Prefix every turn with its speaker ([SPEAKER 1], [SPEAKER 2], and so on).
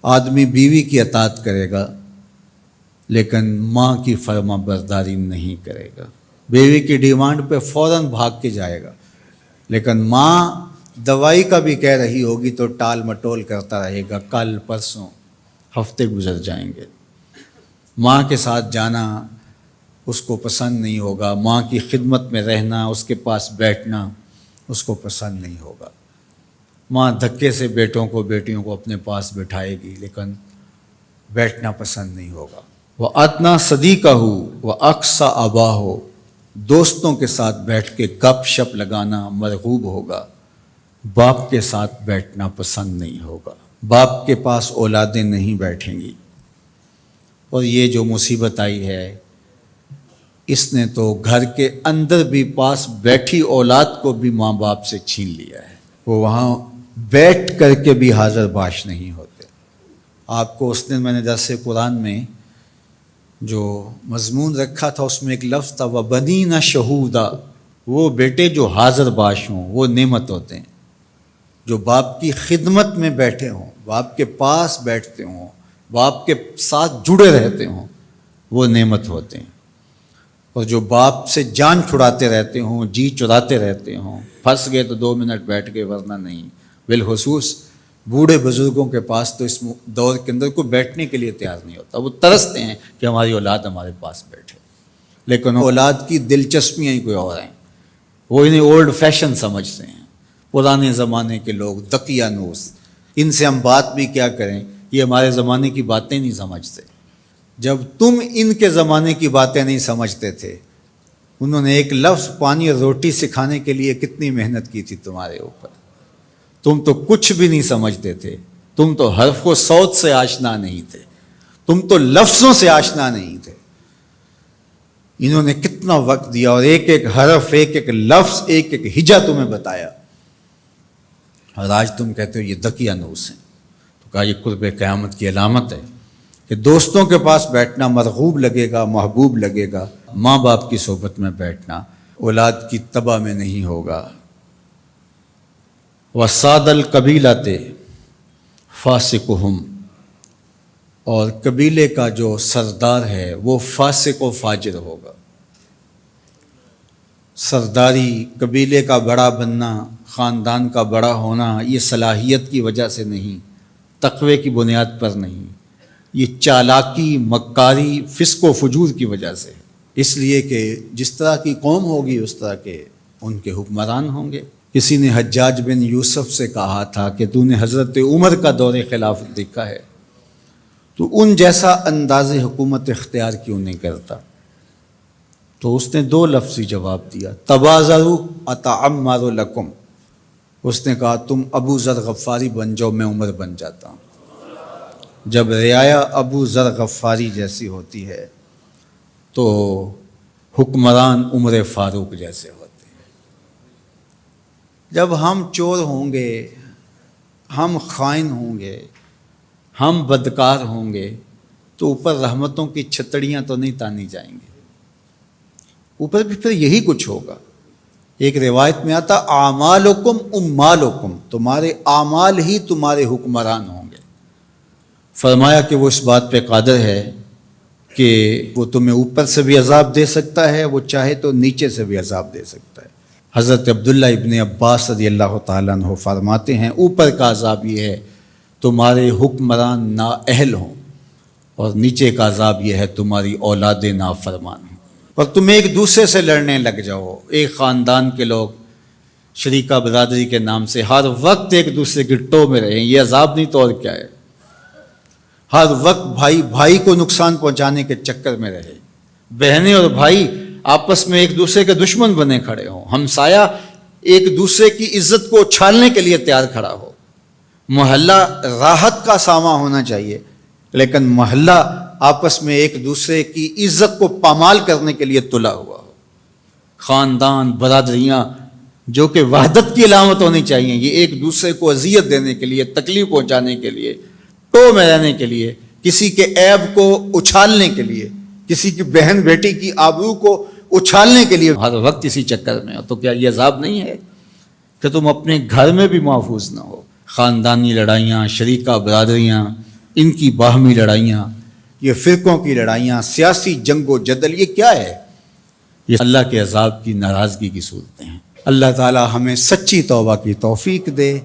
[SPEAKER 1] آدمی بیوی کی اطاعت کرے گا لیکن ماں کی فرما برداری نہیں کرے گا، بیوی کی ڈیمانڈ پہ فوراً بھاگ کے جائے گا، لیکن ماں دوائی کا بھی کہہ رہی ہوگی تو ٹال مٹول کرتا رہے گا، کل پرسوں ہفتے گزر جائیں گے، ماں کے ساتھ جانا اس کو پسند نہیں ہوگا، ماں کی خدمت میں رہنا، اس کے پاس بیٹھنا اس کو پسند نہیں ہوگا۔ ماں دھکے سے بیٹوں کو بیٹیوں کو اپنے پاس بٹھائے گی لیکن بیٹھنا پسند نہیں ہوگا۔ وَأَدْنَا صَدِيقَهُ وَأَقْصَى أَبَاهُ، دوستوں کے ساتھ بیٹھ کے گپ شپ لگانا مرغوب ہوگا، باپ کے ساتھ بیٹھنا پسند نہیں ہوگا، باپ کے پاس اولادیں نہیں بیٹھیں گی۔ اور یہ جو مصیبت آئی ہے اس نے تو گھر کے اندر بھی پاس بیٹھی اولاد کو بھی ماں باپ سے چھین لیا ہے، وہ وہاں بیٹھ کر کے بھی حاضر باش نہیں ہوتے۔ آپ کو اس دن میں نے درس قرآن میں جو مضمون رکھا تھا اس میں ایک لفظ تھا وَبَنِينَ شَهُودًا، وہ بیٹے جو حاضر باش ہوں وہ نعمت ہوتے ہیں، جو باپ کی خدمت میں بیٹھے ہوں، باپ کے پاس بیٹھتے ہوں، باپ کے ساتھ جڑے رہتے ہوں، وہ نعمت ہوتے ہیں۔ اور جو باپ سے جان چھڑاتے رہتے ہوں، جی چراتے رہتے ہوں، پھنس گئے تو 2 منٹ بیٹھ گئے ورنہ نہیں، بالخصوص بوڑھے بزرگوں کے پاس تو اس دور کے اندر کوئی بیٹھنے کے لیے تیار نہیں ہوتا، وہ ترستے ہیں کہ ہماری اولاد ہمارے پاس بیٹھے، لیکن اولاد کی دلچسپیاں ہی کوئی اور ہیں، وہ انہیں اولڈ فیشن سمجھتے ہیں، پرانے زمانے کے لوگ دقیانوس، ان سے ہم بات بھی کیا کریں، یہ ہمارے زمانے کی باتیں نہیں سمجھتے۔ جب تم ان کے زمانے کی باتیں نہیں سمجھتے تھے، انہوں نے ایک لفظ پانی اور روٹی سکھانے کے لیے کتنی محنت کی تھی تمہارے اوپر، تم تو کچھ بھی نہیں سمجھتے تھے، تم تو حرف و صوت سے آشنا نہیں تھے، تم تو لفظوں سے آشنا نہیں تھے، انہوں نے کتنا وقت دیا اور ایک ایک حرف، ایک ایک لفظ، ایک ایک ہجا تمہیں بتایا، اور آج تم کہتے ہو یہ دقیانوس ہیں۔ تو کہا یہ قرب قیامت کی علامت ہے کہ دوستوں کے پاس بیٹھنا مرغوب لگے گا، محبوب لگے گا، ماں باپ کی صحبت میں بیٹھنا اولاد کی تباہ میں نہیں ہوگا۔ وَسَادَ الْقَبِيلَةِ فَاسِقُهُمْ، اور قبیلے کا جو سردار ہے وہ فاسق و فاجر ہوگا۔ سرداری، قبیلے کا بڑا بننا، خاندان کا بڑا ہونا، یہ صلاحیت کی وجہ سے نہیں، تقوی کی بنیاد پر نہیں، یہ چالاکی، مکاری، فسق و فجور کی وجہ سے، اس لیے کہ جس طرح کی قوم ہوگی اس طرح کے ان کے حکمران ہوں گے۔ کسی نے حجاج بن یوسف سے کہا تھا کہ تو نے حضرت عمر کا دور خلافت دیکھا ہے، تو ان جیسا انداز حکومت اختیار کیوں نہیں کرتا؟ تو اس نے 2 لفظی جواب دیا، تبازروا اتعمر لکم، اس نے کہا تم ابو ذر غفاری بن جاؤ، میں عمر بن جاتا ہوں۔ جب رعایا ابو ذر غفاری جیسی ہوتی ہے تو حکمران عمر فاروق جیسے ہوتے ہیں۔ جب ہم چور ہوں گے، ہم خائن ہوں گے، ہم بدکار ہوں گے تو اوپر رحمتوں کی چھتڑیاں تو نہیں تانی جائیں گے، اوپر بھی پھر یہی کچھ ہوگا۔ ایک روایت میں آتا اعمالکم امالکم، تمہارے اعمال ہی تمہارے حکمران ہوں گے۔ فرمایا کہ وہ اس بات پہ قادر ہے کہ وہ تمہیں اوپر سے بھی عذاب دے سکتا ہے، وہ چاہے تو نیچے سے بھی عذاب دے سکتا ہے۔ حضرت عبداللہ ابن عباس رضی اللہ تعالیٰ عنہ فرماتے ہیں اوپر کا عذاب یہ ہے تمہارے حکمران نااہل ہوں، اور نیچے کا عذاب یہ ہے تمہاری اولاد نافرمان ہوں، اور تم ایک دوسرے سے لڑنے لگ جاؤ، ایک خاندان کے لوگ شریکہ برادری کے نام سے ہر وقت ایک دوسرے کی ٹو میں رہیں، یہ عذاب نہیں تو اور کیا ہے؟ ہر وقت بھائی بھائی کو نقصان پہنچانے کے چکر میں رہے، بہنیں اور بھائی آپس میں ایک دوسرے کے دشمن بنے کھڑے ہوں، ہمسایہ ایک دوسرے کی عزت کو اچھالنے کے لیے تیار کھڑا ہو، محلہ راحت کا ساماں ہونا چاہیے لیکن محلہ آپس میں ایک دوسرے کی عزت کو پامال کرنے کے لیے تلا ہوا ہو، خاندان، برادریاں جو کہ وحدت کی علامت ہونی چاہیے، یہ ایک دوسرے کو اذیت دینے کے لیے، تکلیف پہنچانے کے لیے، ٹو میں رہنے کے لیے، کسی کے عیب کو اچھالنے کے لیے، کسی کی بہن بیٹی کی آبرو کو اچھالنے کے لیے ہر وقت اسی چکر میں ہو، تو کیا یہ عذاب نہیں ہے کہ تم اپنے گھر میں بھی محفوظ نہ ہو؟ خاندانی لڑائیاں، شریکہ برادریاں، ان کی باہمی لڑائیاں، یہ فرقوں کی لڑائیاں، سیاسی جنگ و جدل، یہ کیا ہے؟ یہ اللہ کے عذاب کی ناراضگی کی صورتیں ہیں۔ اللہ تعالی ہمیں سچی توبہ کی توفیق دے۔